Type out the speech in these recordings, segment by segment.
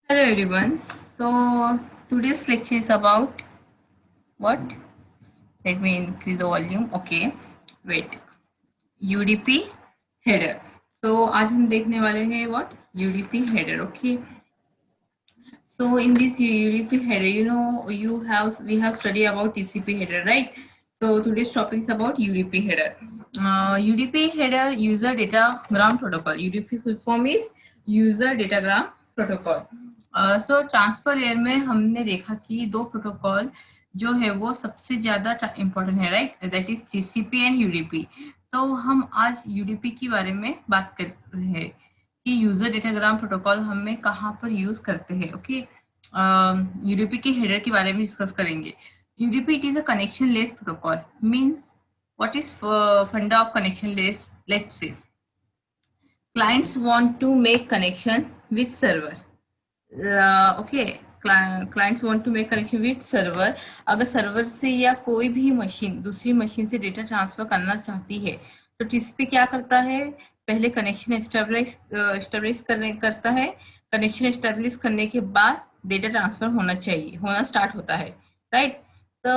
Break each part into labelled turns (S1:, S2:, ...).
S1: Hello everyone. So today's lecture is about what? Let me increase the volume. Okay, wait. UDP header. So आज हम देखने वाले हैं what? UDP header. Okay. So in this UDP header, we have studied about TCP header, right? So today's topic is about UDP header. UDP header user datagram protocol. UDP full form is user datagram protocol. So transfer layer में हमने देखा कि दो protocol जो है वो सबसे ज्यादा इम्पोर्टेंट है, right? That is TCP and UDP. तो हम आज यूडीपी के बारे में बात कर रहे हैं कि यूजर डेटाग्राम प्रोटोकॉल हमें कहाँ पर यूज करते हैं. ओके, यूडीपी के हेडर के बारे में डिस्कस करेंगे. UDP it is a connection less protocol. Means what is funda of connection less? Let's say clients want to make connection with server. Okay, clients want to make connection with server. अगर server से या कोई भी machine दूसरी machine से data transfer करना चाहती है तो टीसीपी क्या करता है? पहले कनेक्शन एस्टेब्लिश करता है. कनेक्शन एस्टेब्लिश करने के बाद डेटा ट्रांसफर होना स्टार्ट होता है, राइट? तो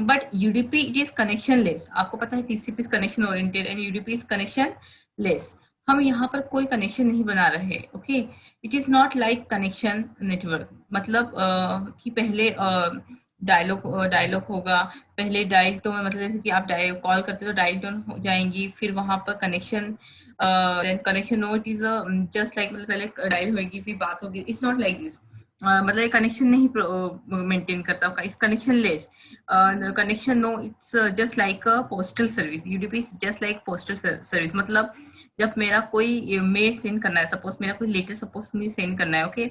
S1: but UDP it is connection less. आपको पता है TCP is connection oriented and UDP is connection less. हम यहाँ पर कोई कनेक्शन नहीं बना रहे. Okay, it is not like connection network. मतलब कि पहले डायलॉग होगा. पहले डायल टोन, मतलब जैसे कि आप कॉल करते हो तो डायल टोन हो जाएंगी, फिर वहां पर connection connection no. It is just like, मतलब पहले डायल होगी फिर बात होगी. It's not like this. मतलब ये कनेक्शन नहीं मेंटेन करता. इस connectionless connection no. It's just like a postal service. UDP is just like postal service. मतलब जब मेरा कोई मेल सेंड करना है, सपोज मेरा कोई लेटर सपोज मुझे सेंड करना है, ओके,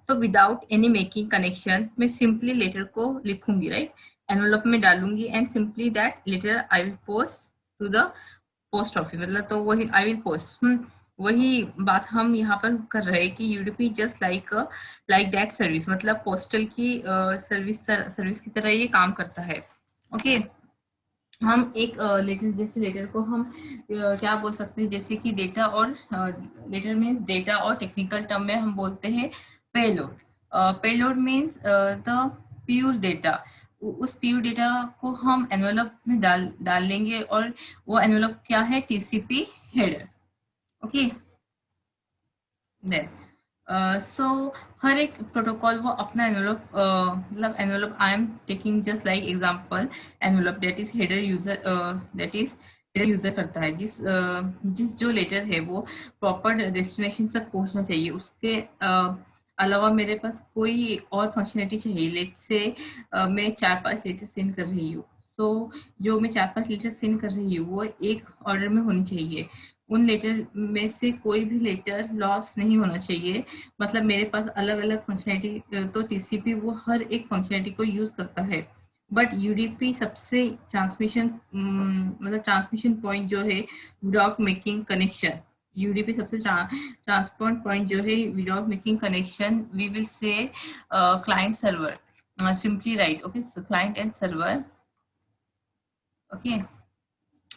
S1: तो विदाउट एनी मेकिंग कनेक्शन मैं सिंपली लेटर को लिखूंगी, राइट? एनवेलप में डालूंगी and simply that letter I will post to the post office. मतलब तो वही आई विल पोस्ट. वही बात हम यहाँ पर कर रहे हैं कि UDP just like that service. मतलब पोस्टल की सर्विस की तरह ये काम करता है. ओके, हम एक लेटर, जैसे लेटर को हम क्या बोल सकते हैं, जैसे कि डेटा और लेटर मीन्स डेटा और टेक्निकल टर्म में हम बोलते हैं payload. Payload means the pure data. उस प्योर डेटा को हम एनवेलप में डाल लेंगे और वो एनवेलप क्या है? TCP header. Okay, then so हर एक प्रोटोकॉल वो अपना एनवेलप, मतलब envelope I am taking just like example. Envelope that is header user, that is header user करता है. जिस जो लेटर है वो प्रॉपर डेस्टिनेशन तक पहुंचना चाहिए. उसके अलावा मेरे पास कोई और फंक्शनलिटी चाहिए. लेट से मैं 4-5 लेटर सेंड कर रही हूँ, तो जो मैं 4-5 लेटर सेंड कर रही हूँ वो एक ऑर्डर में होनी चाहिए. उन लेटर में से कोई भी लेटर लॉस नहीं होना चाहिए. मतलब मेरे पास अलग अलग फंक्शनलिटी, तो टीसीपी वो हर एक फंक्शनलिटी को यूज करता है. बट यूडीपी सबसे ट्रांसमिशन, मतलब ट्रांसमिशन पॉइंट जो है विदाउट मेकिंग कनेक्शन. यूडीपी सबसे ट्रांसपोर्ट पॉइंट जो है without making connection. We will say client server. Simply right. Okay, client and server. Okay,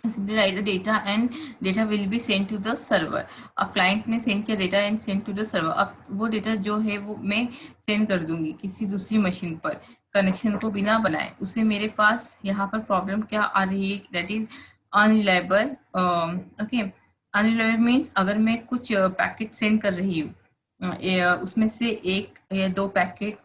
S1: simply write the data and data will be sent to the server. अब client ने send किया data and send to the server. अब वो data जो है वो मैं send कर दूंगी किसी दूसरी मशीन पर कनेक्शन को बिना बनाए. उसे मेरे पास यहाँ पर प्रॉब्लम क्या आ रही है? That is unreliable. Okay, unreliable means अगर मैं कुछ पैकेट सेंड कर रही हूँ, उसमें से एक या दो पैकेट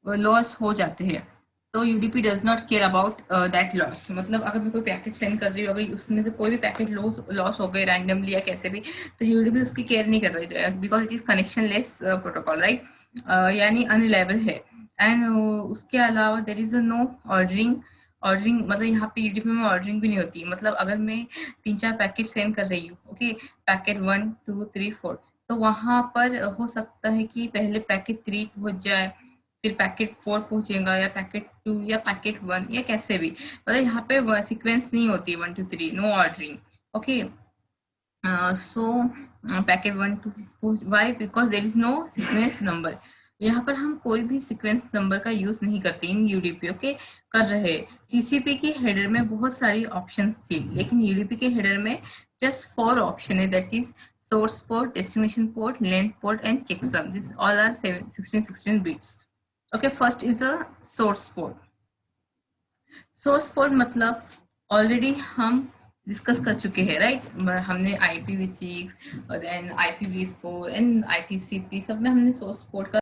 S1: लॉस हो जाते हैं, तो UDP does not care about that loss. मतलब अगर मैं कोई पैकेट सेंड कर रही हूँ, अगर उसमें से कोई भी पैकेट लॉस हो गए रैंडमली या कैसे भी, तो यूडीपी उसकी केयर नहीं कर रही है because it is connectionless protocol, right? यानी अनरिलायबल है. एंड उसके अलावा there is a no ordering. Ordering मतलब यहाँ पे यूडीपी में ऑर्डरिंग भी नहीं होती. मतलब अगर मैं 3-4 पैकेट सेंड कर रही हूँ, ओके, पैकेट 1 2 3 4, तो वहां पर हो सकता है कि पहले पैकेट 3 पहुंच जाए, फिर पैकेट 4 पहुंचेगा, या पैकेट 2 या पैकेट 1, या कैसे भी. मतलब यहाँ पे सीक्वेंस नहीं होती 1 2 3, no ordering. Okay, so packet 1 2, why? Because there is no sequence number. यहाँ पर हम कोई भी सीक्वेंस नंबर का यूज नहीं करते इन यूडीपी. ओके, कर रहे. टीसीपी के हेडर में बहुत सारी ऑप्शंस थी, लेकिन यूडीपी के हेडर में जस्ट 4 ऑप्शन है. That is source port, destination port, length port, and checksum. These all are 16 bits. Okay, first is a source port. Source port मतलब ऑलरेडी हम डिस्कस कर चुके हैं, राइट? हमने IPv6 और देन IPv4 एंड ITCP सब में हमने सोर्स पोर्ट का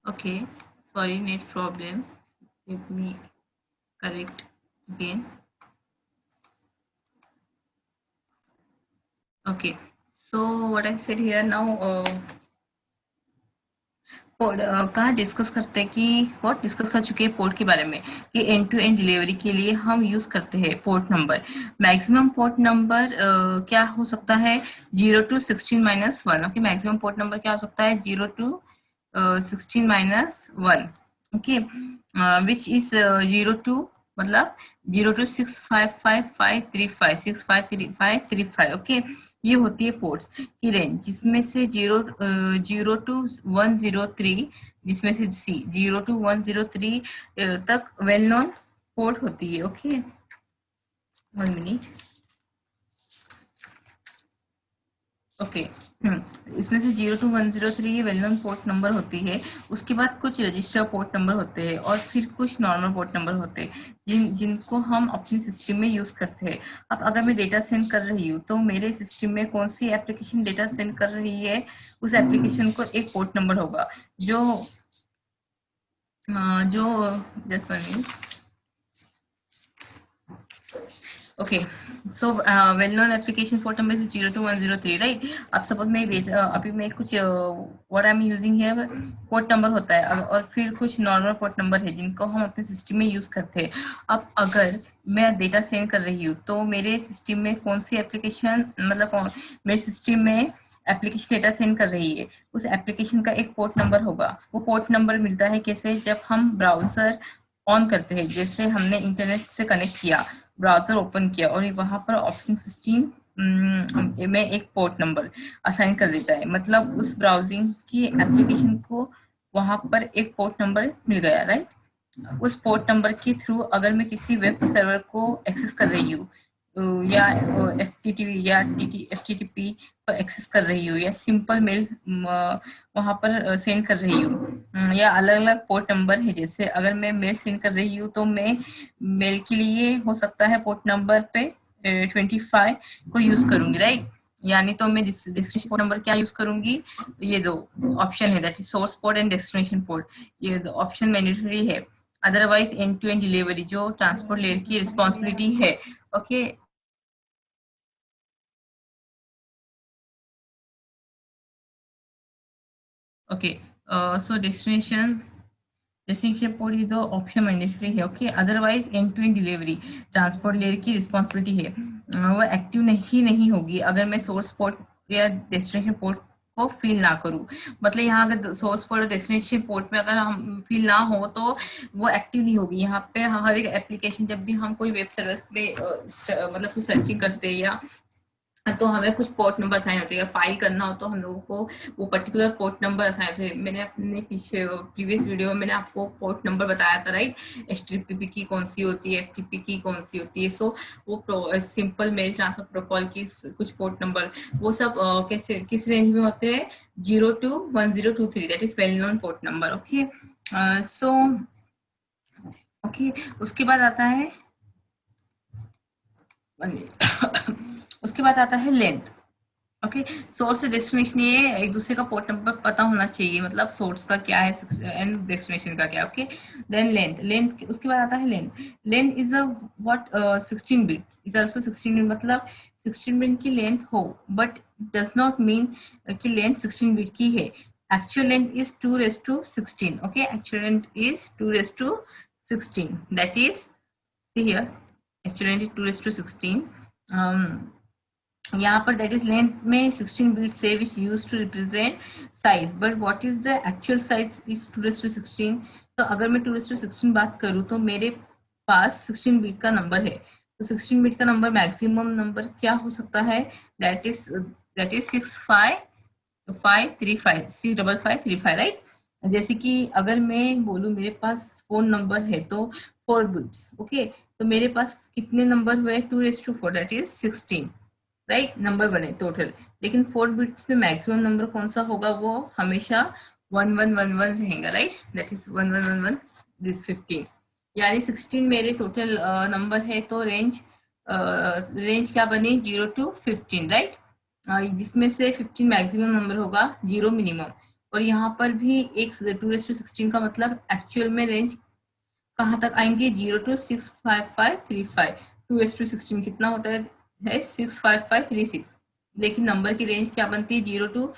S1: okay, sorry, net problem, let me correct again. Okay, so what I said here now, port कहाँ डिस्कस करते हैं कि व्हाट डिस्कस कर चुके हैं पोर्ट के बारे में कि एंड टू एंड डिलीवरी के लिए हम यूज करते हैं port number. Maximum port number क्या हो सकता है? 0 to 16-1. Okay, maximum port number क्या हो सकता है? 0 to 16-1. Okay, which is 0 to मतलब 0 to 65535 65535. ओके, ये होती है पोर्ट्स की रेंज, जिसमें से 0 to 103, जिसमें से 0 to 103 तक वेल नोन पोर्ट होती है. Okay, 1 minute. ओके, इसमें से 0 to 103 well known port number होती है. उसके बाद कुछ रजिस्टर पोर्ट नंबर होते हैं और फिर कुछ नॉर्मल पोर्ट नंबर होते हैं जिनको हम अपने सिस्टम में यूज करते हैं. अब अगर मैं डेटा सेंड कर रही हूँ तो मेरे सिस्टम में कौन सी एप्लीकेशन डेटा सेंड कर रही है, उस एप्लीकेशन को एक पोर्ट नंबर होगा जो जो just 1 minute. Okay, so well known application port number is 0 to 103, right? अब सपोज मैं अभी मैं कुछ व्हाट आई एम यूजिंग है पोर्ट नंबर होता है और फिर कुछ नॉर्मल पोर्ट नंबर है जिनको हम अपने सिस्टम में यूज करते हैं. अब अगर मैं डेटा सेंड कर रही हूँ तो मेरे सिस्टम में कौन सी एप्लीकेशन मतलब मेरे सिस्टम में एप्लीकेशन डेटा सेंड कर रही है, उस एप्लीकेशन का एक पोर्ट नंबर होगा. वो पोर्ट नंबर मिलता है कैसे? जब हम ब्राउजर ऑन करते हैं, जैसे हमने इंटरनेट से कनेक्ट किया, ब्राउजर ओपन किया और वहां पर ऑपरेटिंग सिस्टम में एक पोर्ट नंबर असाइन कर देता है. मतलब उस ब्राउजिंग की एप्लीकेशन को वहां पर एक पोर्ट नंबर मिल गया, राइट? उस पोर्ट नंबर के थ्रू अगर मैं किसी वेब सर्वर को एक्सेस कर रही हूँ या FTP या FTP को एक्सेस कर रही हूँ या सिंपल मेल वहां पर सेंड कर रही हूँ, या अलग अलग पोर्ट नंबर है. जैसे अगर मैं मेल सेंड कर रही हूँ तो मैं मेल के लिए हो सकता है पोर्ट नंबर पे 25 को यूज करूंगी, राइट? यानी तो मैं डेस्टिनेशन पोर्ट नंबर क्या यूज करूंगी? ये दो ऑप्शन है, that is source port and destination port. ये दो ऑप्शन मैंडेटरी है. Otherwise end to end delivery जो ट्रांसपोर्ट लेयर की रिस्पॉन्सिबिलिटी है. Okay, okay, so destination port ये दो ऑप्शन मैंडेटरी है. Okay, otherwise end to end delivery transport layer की रिस्पॉन्सिबिलिटी है. वो एक्टिव नहीं होगी अगर मैं सोर्स पोर्ट या डेस्टिनेशन पोर्ट को फिल ना करूं. मतलब यहाँ अगर सोर्स पोर्ट और डेस्टिनेशन पोर्ट में अगर हम फिल ना हो तो वो एक्टिव नहीं होगी. यहाँ पे हर एक एप्लीकेशन जब भी हम कोई वेब सर्विस पे मतलब कुछ सर्चिंग करते हैं या तो हमें कुछ पोर्ट नंबर असाइन होते हैं. फाइल करना हो तो हम लोगों को वो पर्टिकुलर पोर्ट नंबर असाइन होते हैं. मैंने अपने प्रीवियस वीडियो में मैंने आपको पोर्ट नंबर बताया था, राइट? HTTP की कौन सी होती है, FTP की कौन सी होती है. सो वो सिंपल मेल ट्रांसफर प्रोटोकॉल की कुछ पोर्ट नंबर वो सब कैसे किस रेंज में होते हैं? 0 to 1023, that is well known port number. Okay, so okay, उसके बाद आता है उसके बाद आता है लेंथ. ओके, सोर्स से डेस्टिनेशन ये एक दूसरे का पोर्ट नंबर पता होना चाहिए, मतलब सोर्स का क्या है एंड डेस्टिनेशन का क्या. ओके, देन लेंथ उसके बाद आता है length is a what 16 bit is also 16 bit. मतलब 16 बिट की लेंथ हो बट डज नॉट मीन कि लेंथ 16 बिट की है. Actual length is 2⁻16. Okay, actual length is 2⁻16, that is see here actual length is 2⁻16. यहाँ पर दैट इज लेंथ में 16 bits है which use to represent size, but what is the actual size is 2⁻16. तो अगर मैं 2⁻16 बात करूँ तो मेरे पास 16 बिट का नंबर है. तो 16 बिट का नंबर मैक्सिमम नंबर क्या हो सकता है? दैट इज 65 तो 535 65535, राइट। जैसे कि अगर मैं बोलूँ मेरे पास फोन नंबर है तो 4 बिट्स, ओके। तो मेरे पास कितने नंबर हुए, 2 to 4, that is 16, right, number बने टोटल। लेकिन 4 बिट्स में मैक्सिमम नंबर कौन सा होगा, वो हमेशा 1111 रहेगा, राइट, दैट इज 1111, दिस 15, यानी 16 मेरे टोटल नंबर है। तो रेंज क्या बनी, 0 to 15, राइट। जिसमें से 15 मैक्सिमम नंबर होगा, 0 मिनिमम। और यहाँ पर भी एक 2 to 16 का मतलब एक्चुअल में रेंज कहाँ तक आएंगे, 0 to 65535। 2 to 16 कितना होता है 65536। लेकिन नंबर की रेंज क्या बनती है, 0 to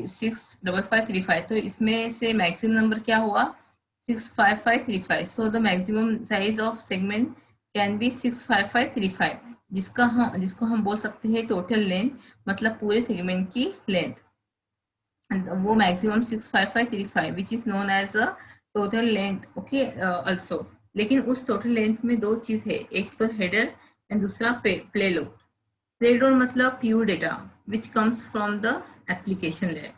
S1: 65535। तो इसमें से मैक्सिमम नंबर क्या हुआ, 65535। So the maximum size of segment can be 65535, जिसको हम बोल सकते हैं टोटल लेंथ, मतलब पूरे सेगमेंट की लेंथ। वो maximum 65535 which is known as a total length, okay also. लेकिन उस टोटल लेंथ में दो चीज है, एक तो हेडर एंड दूसरा प्लेलोड। प्लेलोड मतलब pure data which comes from the application layer.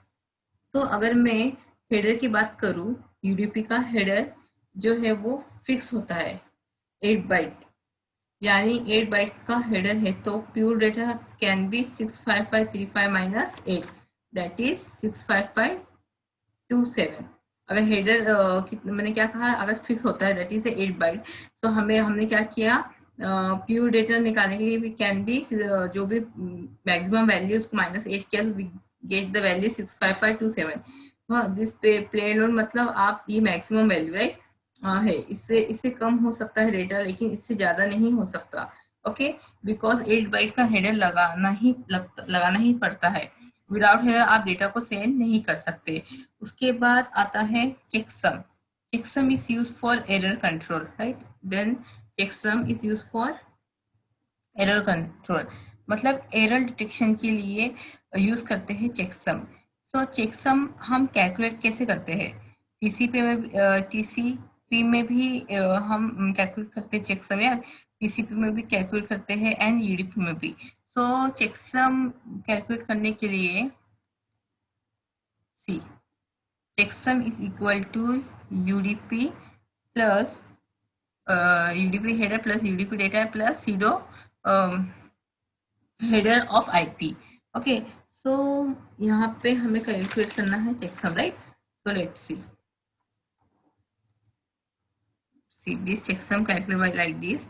S1: तो अगर मैं हेडर की बात करूं, यूडीपी का हेडर जो है वो फिक्स होता है 8 बाइट, यानी 8 बाइट का हेडर है। तो pure data can be 65535 minus 8, that is 65527। अगर हेडर मैंने क्या कहा, अगर फिक्स होता है दैट इज 8 बाइट, तो हमने क्या किया, प्योर डेटा निकालने के लिए भी कैन बी जो भी मैक्सिमम वैल्यू उसको -8 किया, तो get the value 65527। This plain मतलब आप ये मैक्सिमम वैल्यू, राइट, है। इससे कम हो सकता है डेटा, लेकिन इससे ज्यादा नहीं हो सकता, ओके। बिकॉज 8 बाइट का हेडर लगाना ही पड़ता है। विदाउट हेडर आप डेटा को सेंड नहीं कर सकते। उसके बाद आता है checksum. Checksum is use for error control, right. Then checksum is use for error control, मतलब एरर डिटेक्शन के लिए यूज करते हैं चेकसम। सो चेकसम हम कैलकुलेट कैसे करते हैं, टीसीपी में भी हम कैलकुलेट करते हैं चेकसम, या टीसीपी में भी कैलकुलेट करते हैं एंड यूडीपी में भी। सो चेकसम कैलकुलेट करने के लिए सी checksum is equal to UDP plus UDP header plus UDP data plus pseudo header of IP. Okay, so यहाँ पे हमें कैलकुलेट करना है checksum, right? So let's see. See this checksum calculate like this.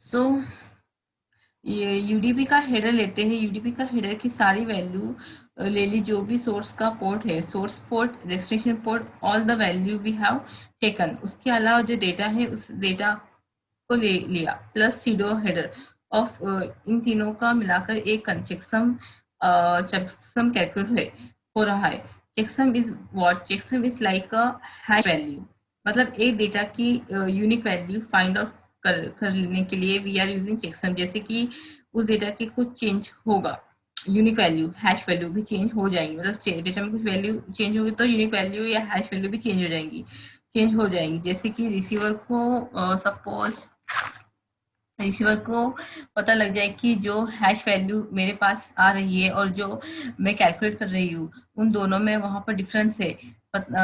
S1: So ये UDP का header लेते हैं, UDP का हेडर की सारी वैल्यू ले ली, जो भी सोर्स का पोर्ट है, source port, destination port, all the value we have taken. उसके अलावा जो डेटा है उस डेटा को ले लिया, प्लस सीडो हेडर ऑफ इन तीनों का मिलाकर एक चेकसम चेकसम कैलकुलेट हो रहा है। Checksum is what, checksum is like a hash value, मतलब एक डेटा की यूनिक वैल्यू फाइंड आउट कर लेने के लिए वी आर यूजिंग चेकसम। जैसे कि उस डेटा की कुछ चेंज होगा, यूनिक वैल्यू हैश वैल्यू भी चेंज हो जाएंगी, मतलब डेटा में कुछ वैल्यू चेंज होगी तो यूनिक वैल्यू या हैश वैल्यू भी चेंज हो जाएंगी। जैसे कि रिसीवर को सपोज रिसीवर को पता लग जाए कि जो हैश वैल्यू मेरे पास आ रही है और जो मैं कैलकुलेट कर रही हूँ उन दोनों में वहां पर डिफरेंस है।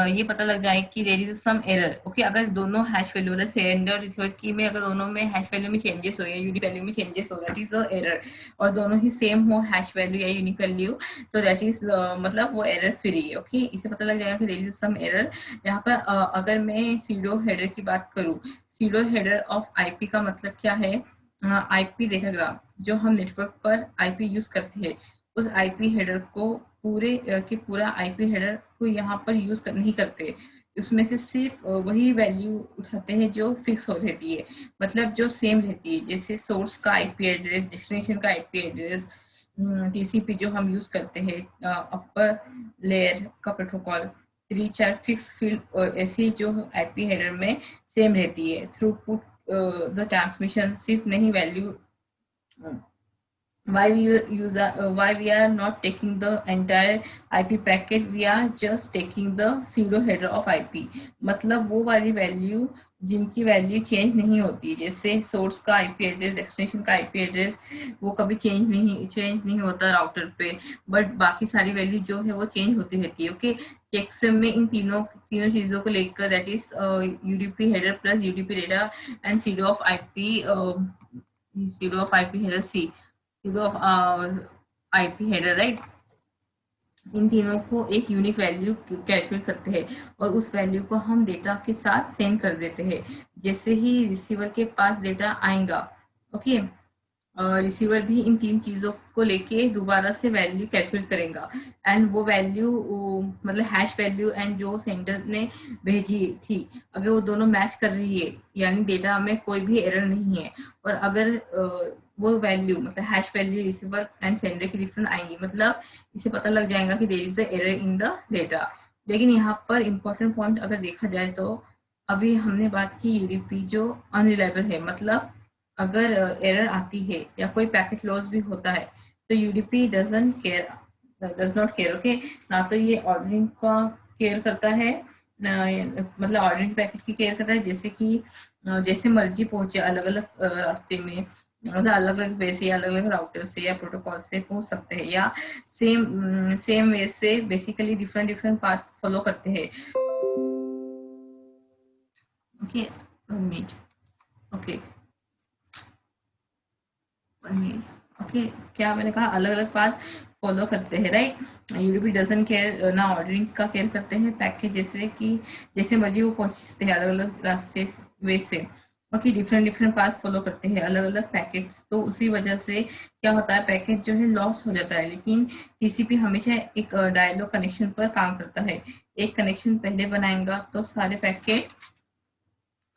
S1: ये पता लग जाए कि there is some error, okay. अगर दोनों हैश वैल्यू मतलब सेंडर और रिसीवर की में अगर दोनों में हैश वैल्यू में चेंजेस हो रही है, यूनिक वैल्यू में चेंजेस हो, दैट इज अ एरर। और दोनों ही सेम हो हैश वैल्यू या यूनिक वैल्यू, तो दैट इज मतलब वो एरर फ्री है, ओके। इसे पता लग जाएगा कि देयर इज सम एरर। यहाँ पर अगर मैं सीडो हेडर की बात करूँ, सीडो हेडर ऑफ आईपी का मतलब क्या है, आईपी डेटाग्राम। जो हम नेटवर्क पर आईपी यूज करते हैं, उस आईपी हेडर को पूरा आईपी हेडर को यहाँ पर यूज नहीं करते। उसमें से सिर्फ वही वैल्यू उठाते हैं जो फिक्स हो रहती है, मतलब जो सेम रहती है। जैसे सोर्स का आईपी एड्रेस, डेस्टिनेशन का आईपी एड्रेस, टीसीपी जो हम यूज करते हैं, अपर लेयर का protocol, reach our fix field, ऐसी जो आईपी हेडर में सेम रहती है। थ्रूपुट द ट्रांसमिशन सिर्फ नहीं value, why we are not taking the entire IP packet, we are just taking the pseudo header of IP, मतलब वो वाली वैल्यू जिनकी वैल्यू चेंज नहीं होती, जैसे सोर्स का आईपी एड्रेस, डेस्टिनेशन का आईपी एड्रेस, वो कभी चेंज नहीं होता राउटर पे, बट बाकी सारी वैल्यू जो है वो चेंज होती रहती है। ओके, चेकसम में इन तीनों तीनों चीजों को लेकर, that is UDP header plus UDP data and pseudo of IP header सी, pseudo of IP header, right. इन तीनों को एक यूनिक वैल्यू कैलकुलेट करते हैं और उस वैल्यू को हम डेटा के साथ सेंड कर देते हैं। जैसे ही रिसीवर के पास डेटा आएगा, ओके, रिसीवर भी इन तीन चीजों को लेके दोबारा से वैल्यू कैलकुलेट करेगा, एंड वो वैल्यू मतलब हैश वैल्यू एंड जो सेंडर ने भेजी थी, अगर वो दोनों मैच कर रही है, यानी डेटा में कोई भी एरर नहीं है, और अगर वो वैल्यू मतलब hash value receiver and sender की डिफरेंट आएंगी, मतलब इसे पता लग जाएगा कि there is a error in the data. लेकिन यहाँ पर इंपॉर्टेंट पॉइंट अगर देखा जाए तो अभी हमने बात की यूडीपी जो अनरिलायबल है, मतलब अगर एरर आती है या कोई पैकेट लॉस भी होता है तो UDP does not care, okay. ना तो ये ऑर्डरिंग का केयर करता है, मतलब ऑर्डरिंग पैकेट की केयर करता है, जैसे कि जैसे मर्जी पहुंचे अलग अलग रास्ते में, मतलब अलग अलग वे से, अलग अलग राउटर से या प्रोटोकॉल से पहुंच सकते हैं, या सेम वे से basically different different path follow करते हैं। ओके, ओके, ओके, क्या मैंने कहा, अलग अलग पाथ फॉलो करते हैं, राइट। यूडीपी डजन केयर, ना ऑर्डरिंग का केयर करते हैं पैकेज, जैसे कि जैसे मर्जी वो पहुंचते हैं अलग अलग रास्ते वे से, okay, different different path follow करते हैं अलग अलग पैकेट्स, तो उसी वजह से क्या होता है, पैकेट जो है लॉस हो जाता है। लेकिन टीसीपी हमेशा एक डायलॉग कनेक्शन पर काम करता है, एक कनेक्शन पहले बनाएगा तो सारे पैकेट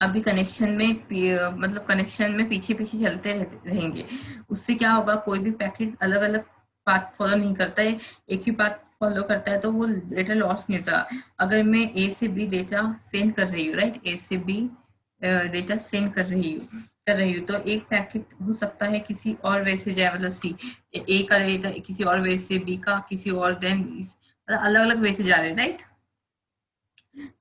S1: अभी कनेक्शन में मतलब कनेक्शन में पीछे पीछे चलते रहेंगे। उससे क्या होगा, कोई भी पैकेट अलग अलग पाथ फॉलो नहीं करता है, एक ही पाथ फॉलो करता है, तो वो डेटा लॉस नहीं होता। अगर मैं ए से बी डेटा सेंड कर रही हूँ, राइट, ए से बी डेटा सेंड कर रही हूँ, तो एक पैकेट हो सकता है किसी और वे से जाए, मतलब सी ए का डेटा किसी और वे से, बी का किसी और, देन मतलब अलग अलग वे से जा रहे हैं, राइट।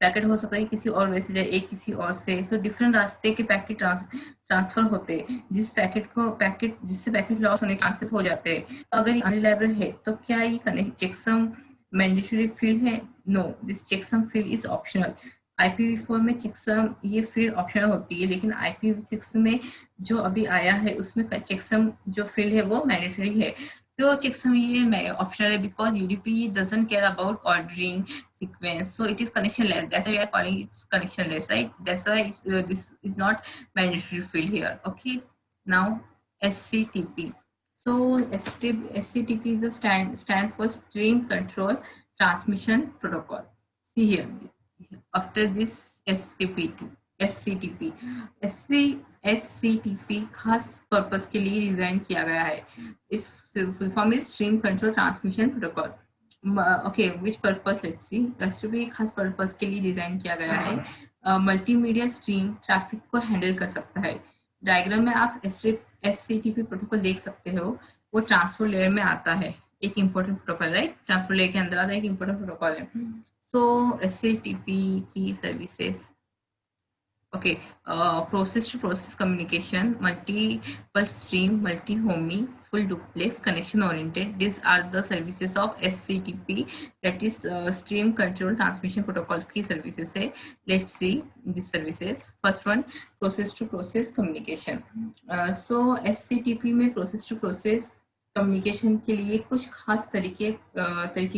S1: पैकेट हो सकता है किसी और वे से जाए, एक किसी और से, तो डिफरेंट रास्ते के पैकेट ट्रांसफर होते हैं, जिससे पैकेट लॉस होने के चांसेस हो जाते हैं। तो अगर ये अनरिलायबल है तो क्या ये कनेक्ट चेकसम मैंडेटरी फील्ड है? No, this checksum field is optional. IPv4 में चेकसम ये फील्ड ऑप्शनल होती है, लेकिन IPv6 में जो अभी आया है उसमें चेकसम जो फील्ड है वो मैंडेटरी है। तो चेकसम ये ऑप्शनल है because UDP doesn't care about ordering sequence, so it is connectionless, that's why we are calling it connectionless, right? That's why this is not mandatory field here. Okay, now SCTP. So SCTP is a stand for stream control transmission protocol. See here, after this SCTP SCTP खास purpose के लिए design किया गया है। इस full form is stream control transmission protocol. Okay, which purpose, let's see. STP खास purpose के लिए डिजाइन किया गया है, मल्टीमीडिया स्ट्रीम ट्रैफिक को हैंडल कर सकता है। डायग्राम में आप एससीटीपी प्रोटोकॉल देख सकते हो, वो ट्रांसपोर्ट लेयर में आता है, एक important protocol, right, transport layer के अंदर आता है, एक इंपॉर्टेंट प्रोटोकॉल है। सो एससीटीपी की services, okay, process to process communication, multiple stream, multi-homing, full duplex, connection oriented, these are the services of SCTP, that is stream control transmission protocols key services hai. Let's see these services. First one, process to process communication. So SCTP में process to process communication के लिए कुछ खास तरीके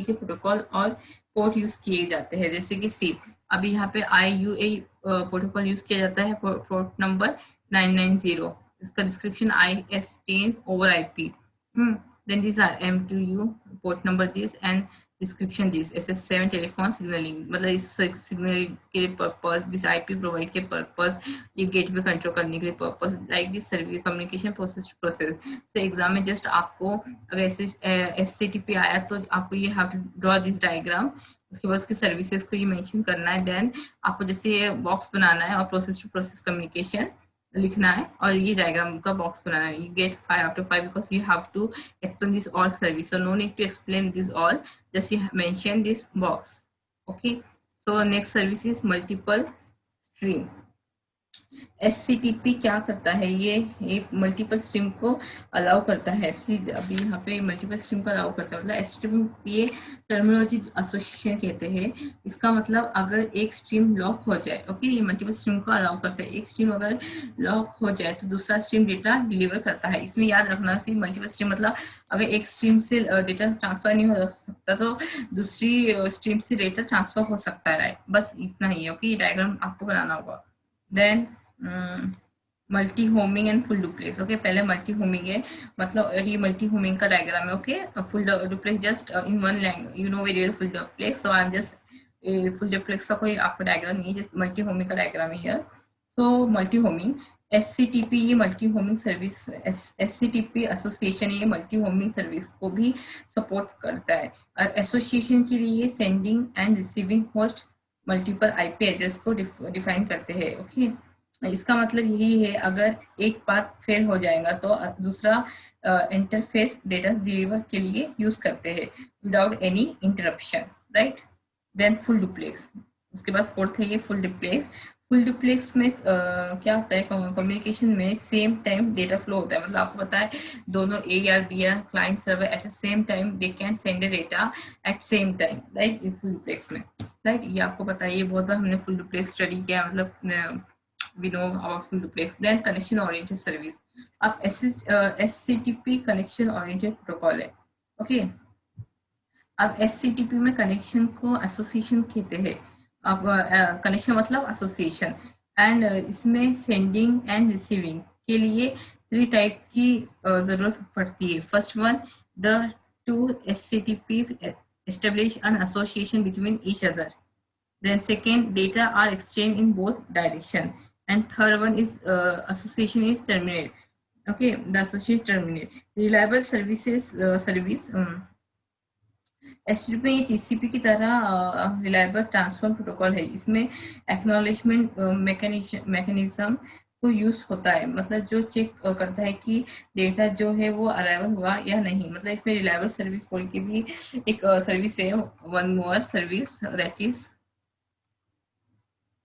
S1: के protocol और port use किए जाते हैं, जैसे कि सी, अभी यहाँ पे IUA प्रोटोकॉल यूज किया जाता है, पोर्ट नंबर 990, इसका description IS10 over IP, then these are M2U port number this and description this, SS7 telephone signalling, मतलब इस सिग्नल के पर्पस, दिस IP प्रोवाइड के पर्पस, ये गेटवे कंट्रोल करने के लिए purpose, like this service communication process to process. तो exam में जस्ट आपको अगर SCTP आया तो आपको ये have to draw this diagram, उसके बाद उसके सर्विसेज को ये मेंशन करना है, देन आपको जैसे ये बॉक्स बनाना है और प्रोसेस टू प्रोसेस कम्युनिकेशन लिखना है और ये डायग्राम का बॉक्स बनाना है। You get 5 out of 5 because you have to explain this all service, so no need to explain this all, just you mention this box. Okay, so next service is multiple stream. SCTP क्या करता है, ये एक multiple stream को allow करता है। अभी यहाँ पे मल्टीपल स्ट्रीम को अलाउ करता है, मतलब SCTP ये टर्मिनोलॉजी एसोसिएशन कहते हैं। इसका मतलब अगर एक स्ट्रीम लॉक हो जाए, ओके, ये मल्टीपल स्ट्रीम को अलाउ करता है। एक स्ट्रीम अगर लॉक हो जाए तो दूसरा स्ट्रीम डेटा डिलीवर करता है। इसमें याद रखना सी मल्टीपल स्ट्रीम मतलब अगर एक स्ट्रीम से डेटा ट्रांसफर नहीं हो सकता तो दूसरी स्ट्रीम से डेटा ट्रांसफर हो सकता है, राइट। बस इतना ही है, ओके। ये डायग्राम आपको बनाना होगा। Then multi homing and full duplex, okay. पहले मल्टी होमिंग है, मतलब ये मल्टी होमिंग का डायग्राम है, okay. Full duplex just in one language, you know very well full duplex, so I am just full duplex का कोई आपका diagram नहीं है, जस्ट मल्टी होमिंग का डायग्राम है। सो मल्टी होमिंग SCTP ये multi homing service, SCTP association ये multi homing service को भी सपोर्ट करता है। और एसोसिएशन के लिए sending end receiving host multiple IP address को डिफाइन करते हैं, ओके। इसका मतलब यही है, अगर एक पाथ फेल हो जाएगा तो दूसरा इंटरफेस डेटा डिलीवर के लिए यूज करते हैं without any interruption, right. Then full duplex, उसके बाद फोर्थ है ये फुल डुप्लेक्स। फुल डुप्लेक्स में क्या होता है, कम्युनिकेशन में सेम टाइम डेटा फ्लो होता है, मतलब आपको पता है दोनों A या B या client server at the same time they can send data eight same time, right, in full duplex में, राइट। ये आपको पता है, ये बहुत बार हमने फुल डुप्लेक्स स्टडी किया, मतलब we know about full duplex. Then connection oriented service, अब SCTP कनेक्शन ओरिएंटेड प्रोटोकॉल है, ओके। अब SCTP में कनेक्शन को एसोसिएशन कहते हैं। अब कनेक्शन मतलब एसोसिएशन, एंड इसमें सेंडिंग एंड रिसीविंग के लिए 3 टाइप की जरूरत पड़ती है। First one, the two SCTP establish an association between each other. Then second, data are exchanged in both direction. And third one is association is terminated. Okay, the association terminate. Reliable services service HTTP में TCP की तरह reliable transfer protocol है। इसमें acknowledgement mechanism को use होता है, मतलब जो चेक करता है कि डेटा जो है वो अराइवल हुआ या नहीं। मतलब इसमें रिलायबल सर्विस बोल के भी एक सर्विस है, one more service, that is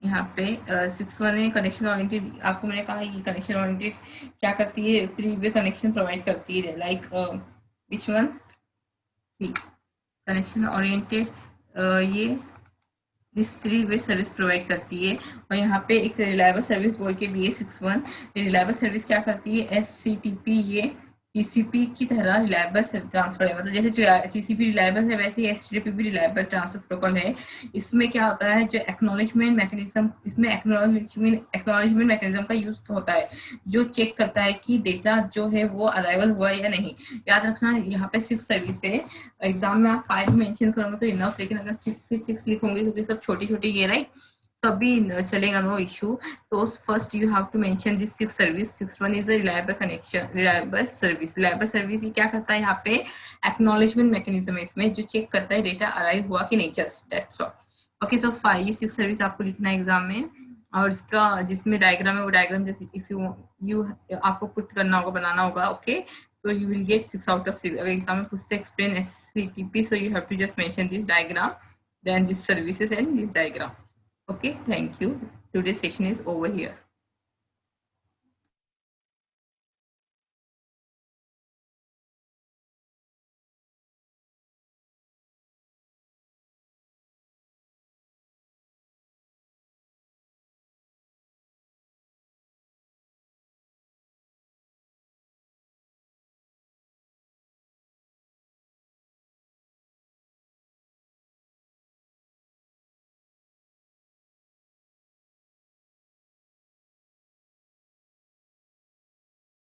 S1: यहाँ पे 6 1 है कनेक्शन ओरिएंटेड। आपको मैंने कहा ये कनेक्शन ओरिएंटेड क्या करती है, 3 वे कनेक्शन प्रोवाइड करती है, like which one, connection oriented ये दिस 3 वे सर्विस प्रोवाइड करती है। और यहाँ पे एक रिलायबल सर्विस बोल के भी है 6 1। रिलायबल सर्विस क्या करती है, SCTP ये TCP की तरह रिलायबल ट्रांसफर है, मतलब जैसे TCP रिलायबल है वैसे ही SCTP भी रिलायबल ट्रांसफर प्रोटोकॉल है। इसमें क्या होता है, जो एक्नॉलेजमेंट मैकेनिज्म, इसमें एक्नॉलेजमेंट मैकेनिज्म का यूज होता है, जो चेक करता है कि डेटा जो है वो अराइवल हुआ या नहीं। याद रखना यहाँ पे 6 सर्विस है, एग्जाम में आप 5 मेंशन करोगे तो इनफ, लेकिन अगर 6 लिखोगे तो सब छोटी छोटी ये, राइट, तभी चलेगा, नो इशू। तो first you have to mention this 6 service. 6 1 is a reliable connection, reliable service. Reliable service ये क्या करता है, यहाँ पे एक्नॉलेजमेंट मैकेनिज्म है इसमें, जो चेक करता है डेटा अराइव हुआ कि नहीं, just that's all. Okay, so 5 6 service आपको लिखना है एग्जाम में। और इसका जिसमें डायग्राम है वो डायग्राम जैसे इफ यू आपको पुट करना होगा, बनाना होगा, okay. So you will get 6 out of 6. अगर एग्जाम में पूछते explain SCTP, so you have to just mention this diagram, then these services and this diagram. Okay, thank you. Today's session is over here.